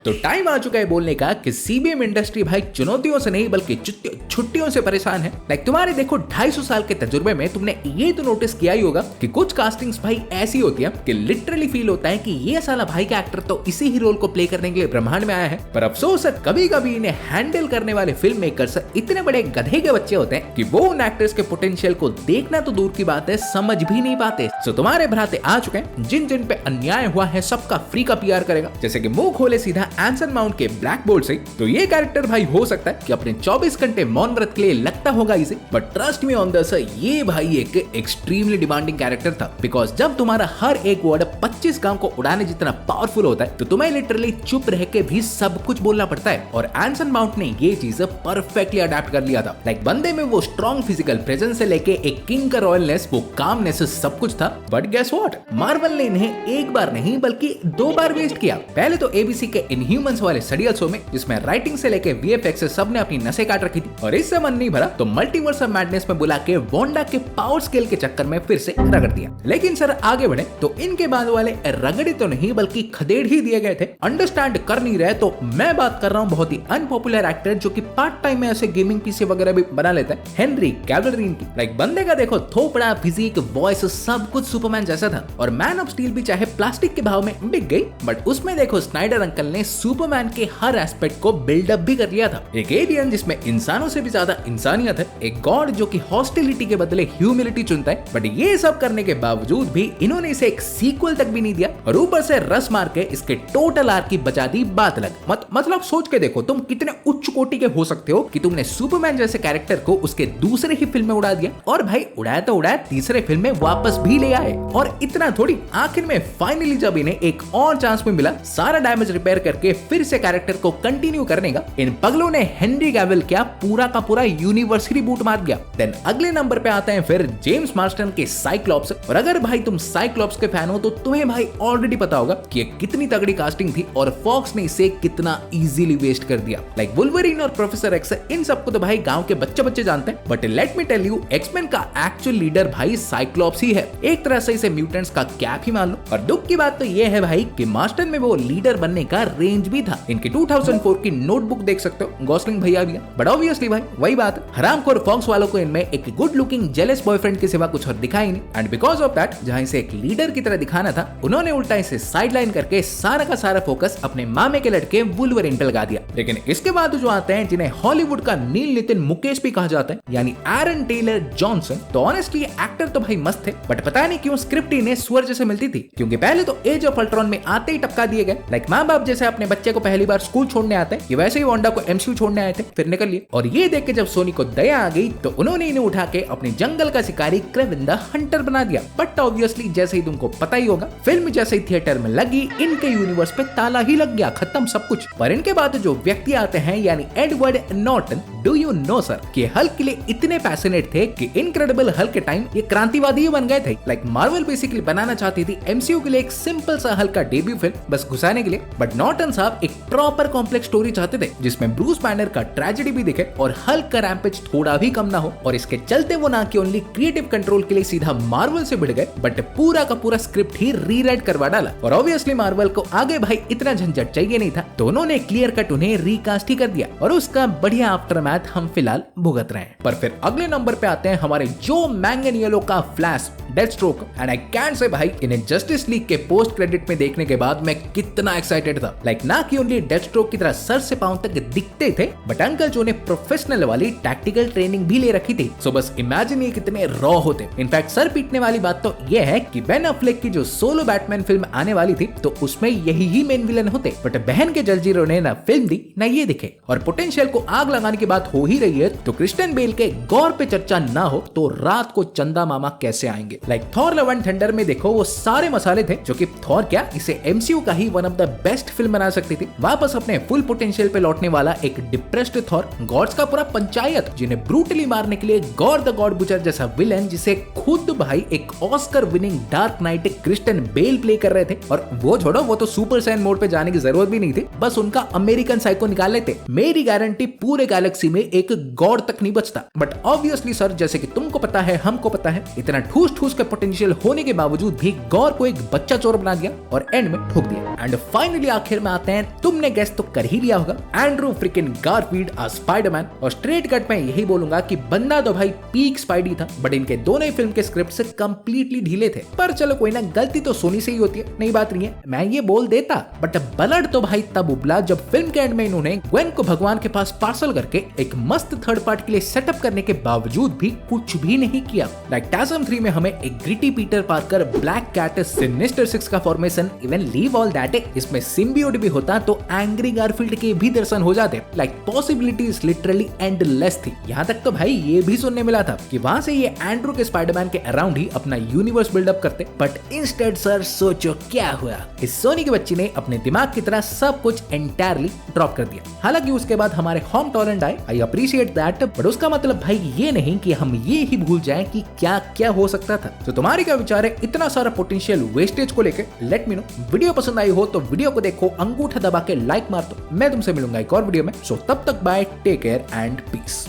तो टाइम आ चुका है बोलने का कि सीबीएम इंडस्ट्री भाई चुनौतियों से नहीं बल्कि छुट्टियों से परेशान है। लाइक तुम्हारे देखो 250 साल के तजुर्बे में तुमने ये तो नोटिस किया ही होगा कि कुछ कास्टिंग्स भाई ऐसी होती है कि लिटरली फील होता है कि ये साला भाई का एक्टर तो इसी ही रोल को प्ले करने के लिए ब्रह्मांड में आया है। पर अफसोस है कभी कभी इन्हें हैंडल करने वाले फिल्म मेकर्स इतने बड़े गधे के बच्चे होते हैं कि वो उन एक्टर्स के पोटेंशियल को देखना तो दूर की बात है समझ भी नहीं पाते। सो तुम्हारे भ्राते आ चुके हैं जिन जिन पे अन्याय हुआ है सबका फ्री का पीआर करेगा। जैसे कि मुंह खोले सीधा एंसन माउंट के ब्लैक बोल्ट से तो ये कैरेक्टर भाई हो सकता है कि अपने 24 घंटे मौन व्रत के लिए लगता होगा इसे, but trust me on this ये भाई एक एक्सट्रीमली डिमांडिंग कैरेक्टर था। बिकॉज जब तुम्हारा हर एक वर्ड 25 गांव को उड़ाने जितना पावरफुल होता है तो तुम्हें लिटरली चुप रह के भी सब कुछ बोलना पड़ता है। और एंसन माउंट ने ये चीज परफेक्टली अडेप्ट कर लिया था। लाइक बंदे में वो स्ट्रॉन्ग फिजिकल प्रेजेंस से लेके एक किंग का रॉयलनेस, वो कामनेस सब कुछ था। बट गेस व्हाट, मार्वल ने इन्हें एक बार नहीं बल्कि 2 बार वेस्ट किया। पहले तो एबीसी के इनह्यूमंस वाले सड़ियल शो में जिसमें राइटिंग से लेके वीएफएक्स से सबने अपनी नसें काट रखी थी और इससे मन नहीं भरा तो मल्टीवर्स ऑफ मैडनेस में बुला के वांडा के पावर स्केल के चक्कर में फिर से रगड़ दिया। लेकिन सर आगे बढ़े तो इनके बाद वाले रगड़े तो नहीं बल्कि खदेड़ ही दिए गए थे। अंडरस्टैंड कर नहीं रहे तो मैं बात कर रहा हूँ बहुत ही अनपॉपुलर एक्टर जो कि पार्ट टाइम में ऐसे गेमिंग पीसी वगैरह भी बना लेता है, हेनरी कैविल की। लाइक बंदे का देखो थोपड़ा, फिजिक, वॉइस सब कुछ सुपरमैन जैसा था। और मैन ऑफ स्टील भी चाहे प्लास्टिक के भाव में बिक गई बट उसमें देखो स्नाइडर अंकल ने सुपरमैन के हर एस्पेक्ट को बिल्डअप भी कर लिया था। एक एलियन जिसमें इंसानों से भी ज्यादा इंसानियत है, एक गॉड जो कि हॉस्टिलिटी के बदले ह्यूमिलिटी चुनता है। बट ये सब करने के बावजूद भी इन्होंने इसे एक सीक्वल तक भी नहीं दिया और ऊपर से रस मार के इसके टोटल आर्क की बचा दी बात अलग। मतलब सोच के देखो तुम कितने उच्च कोटि के हो सकते हो कि तुमने सुपरमैन जैसे कैरेक्टर को उसके दूसरे ही फिल्म में उड़ा दिया। और भाई उड़ाया तो उड़ाया, तीसरे फिल्म में वापस भी ले आए। और इतना थोड़ी, आखिर में फाइनली जब इन्हें एक और चांस में मिला सारा डैमेज रिपेयर करके फिर से कैरेक्टर को कंटिन्यू करने का, इन पगलों ने हेनरी कैविल क्या पूरा का पूरा यूनिवर्स रिबूट मार दिया। देन अगले नंबर पे आते हैं फिर जेम्स मार्स्टन के साइक्लॉप्स। और अगर भाई तुम साइक्लॉप्स के फैन हो तो तुम्हें भाई ऑलरेडी पता होगा कि ये कितनी तगड़ी कास्टिंग थी और फॉक्स ने इसे कितना इजीली वेस्ट कर दिया। लाइक वुल्वरीन और प्रोफेसर एक्स इन सबको तो भाई गांव के बच्चे जानते हैं, but let me tell you X Men का एक्चुअल लीडर भाई साइक्लॉप्स ही है। एक तरह से इसे म्यूटेंट्स का कैप ही मान लो। और दुख की बात तो ये है भाई कि मार्स्टन में वो लीडर बनने का रेंज भी था। इनके 2004 की नोटबुक देख सकते हो, गॉसलिंग भैया भी है। बट ऑब्वियसली भाई वही बात, हरामखोर फॉक्स वालों को इनमें एक गुड लुकिंग जेलस बॉयफ्रेंड के सिवा कुछ और दिखा ही नहीं। एंड बिकॉज ऑफ दैट जहां इसे एक लीडर की तरह दिखाना था उन्होंने उल्टा इसे साइडलाइन करके सारा का सारा फोकस अपने मामे के लड़के वुल्वरीन पे लगा दिया। लेकिन इसके बाद जो आते हैं जिन्हें हॉलीवुड का नील नितिन मुकेश भी कहा जाता है, यानी एरन टेलर जॉनसन, तो ऑनेस्टली एक्टर तो भाई मस्त थे बट पता नहीं क्यों स्क्रिप्ट इन्हें सुअर जैसे मिलती थी। क्योंकि पहले तो एज ऑफ अल्ट्रॉन में आते ही टपका दिए गए। लाइक माँ बाप जैसे अपने बच्चे को पहली बार स्कूल छोड़ने आते हैं, ये वैसे ही वांडा को एमसीयू छोड़ने आए थे, फिर निकल लिए। और ये देख के जब सोनी को दया आ गई तो उन्होंने इन्हें उठा के अपने जंगल का शिकारी क्रेविन द हंटर बना दिया। बट ऑब्वियसली जैसे ही तुमको पता ही होगा फिल्म जैसे ही थिएटर में लगी इनके यूनिवर्स पे ताला ही लग गया, खत्म सब कुछ। पर इनके बाद जो व्यक्ति आते हैं यानी Edward Norton, do you know sir कि हल्क के लिए इतने पैशनेट थे कि इनक्रेडिबल हल्क के टाइम ये क्रांतिवादी बन गए थे। लाइक मार्वल बेसिकली बनाना चाहती थी एमसीयू के लिए एक सिंपल सा हल्क का डेब्यू फिल्म बस घुसाने के लिए, बट नॉर्टन साहब एक प्रॉपर कॉम्प्लेक्स स्टोरी चाहते थे जिसमें ब्रूस बैनर का ट्रेजेडी भी दिखे और हल्क का रैम्पेज थोड़ा भी कम ना हो। और इसके चलते वो ना कि ओनली क्रिएटिव कंट्रोल के लिए सीधा मार्वल से भिड़ गए बट पूरा का पूरा स्क्रिप्ट ही रीराइट करवा डाला। और ऑब्वियसली मार्वल को आगे भाई इतना झंझट चाहिए नहीं था तो उन्होंने क्लियर कट उन्हें रिकास्ट ही कर दिया और उसका बढ़िया आफ्टरमैथ हम फिलहाल भुगत रहे हैं। पर फिर अगले नंबर पे आते हैं हमारे जो मैंगनियलो का flash, Deathstroke. And I can say भाई इन्हें जस्टिस लीग के पोस्ट क्रेडिट में देखने के बाद मैं कितना एक्साइटेड था। लाइक ना कि ओनली डेथस्ट्रोक की तरह सर से पांव तक दिखते थे बट अंकल जो ने प्रोफेशनल वाली टैक्टिकल ट्रेनिंग भी ले रखी थी। सो बस इमेजिन ये कितने रॉ होते। इनफैक्ट सर पीटने वाली बात तो ये है कि बेन अफ्लेक की जो सोलो बैटमैन फिल्म आने वाली थी तो उसमें यही ही मेन विलन होते, बट बहन के जलजीरों ने ना फिल्म दी ना ये दिखे। और पोटेंशियल को आग लगाने की बात हो ही रही है तो क्रिश्चियन बेल के गौर पे चर्चा ना हो तो रात को चंदा मामा कैसे आएंगे। Like Thor love and thunder में देखो वो सारे मसाले थे जो कि थॉर क्या इसे एमसीयू का ही one of the best film बना सकती थी। वापस अपने फुल पोटेंशियल पे लौटने वाला एक डिप्रेस्ड थॉर, गॉड्स का पूरा पंचायत जिन्हें ब्रूटली मारने के लिए गॉड द गॉड बुचर जैसा विलन जिसे खुद भाई एक Oscar winning dark night Christian Bale play कर रहे थे। और वो छोड़ो वो तो सुपर सैन मोड पे जाने की जरूरत भी नहीं थी, बस उनका अमेरिकन साइको निकाल लेते, मेरी गारंटी पूरे गैलेक्सी में एक गॉड तक नहीं बचता। बट ऑब्वियसली सर जैसे कि तुमको पता है हमको पता है इतना ठूस उसके पोटेंशियल होने के बावजूद भी गौर को एक बच्चा चोर बना दिया और एंड में ठोक दिया। एंड फाइनली आखिर में आते हैं, तुमने गेस तो कर ही लिया होगा, एंड्रू फ्रिकिन गारफील्ड स्पाइडरमैन। और स्ट्रेट कट में यही बोलूंगा कि बंदा तो भाई पीक स्पाइडी था, बट इनके दोनों ही फिल्म के स्क्रिप्ट से कंप्लीटली ढीले थे। पर चलो कोई ना, गलती तो सोनी से ही होती है, नई बात नहीं है, मैं ये बोल देता। बट ब्लड तो भाई तब उबला जब फिल्म के एंड में इन्होंने ग्वेन को भगवान के पास पार्सल करके एक मस्त थर्ड पार्ट के लिए सेटअप करने के बावजूद भी कुछ भी नहीं किया। लाइक टासम 3 में हमें एक gritty Peter Parker, Black Cat, Sinister 6 का formation, even leave all that, इसमें सिम्बियोट भी होता तो एंग्री गारफील्ड के भी दर्शन हो जाते। लाइक पॉसिबिलिटीज लिटरली एंडलेस थी। यहाँ तक तो भाई ये भी सुनने मिला था कि वहां से ये एंड्रू के स्पाइडरमैन के अराउंड ही अपना यूनिवर्स बिल्डअप करते, बट इंस्टेड सर सोचो क्या हुआ, इस सोनी की बच्ची ने अपने दिमाग की तरह सब कुछ एंटायरली ड्रॉप कर दिया। हालांकि उसके बाद हमारे होम टॉलेंट आए, आई अप्रिशिएट दैट, बट उसका मतलब भाई ये नहीं कि हम ये ही भूल जाएं कि क्या क्या हो सकता था। तो तुम्हारी क्या विचार है इतना सारा पोटेंशियल वेस्टेज को लेके? Let me know. वीडियो पसंद आई हो तो वीडियो को देखो, अंगूठा दबा के लाइक मार दो। मैं तुमसे मिलूंगा एक और वीडियो में, सो तब तक bye, take care and piece.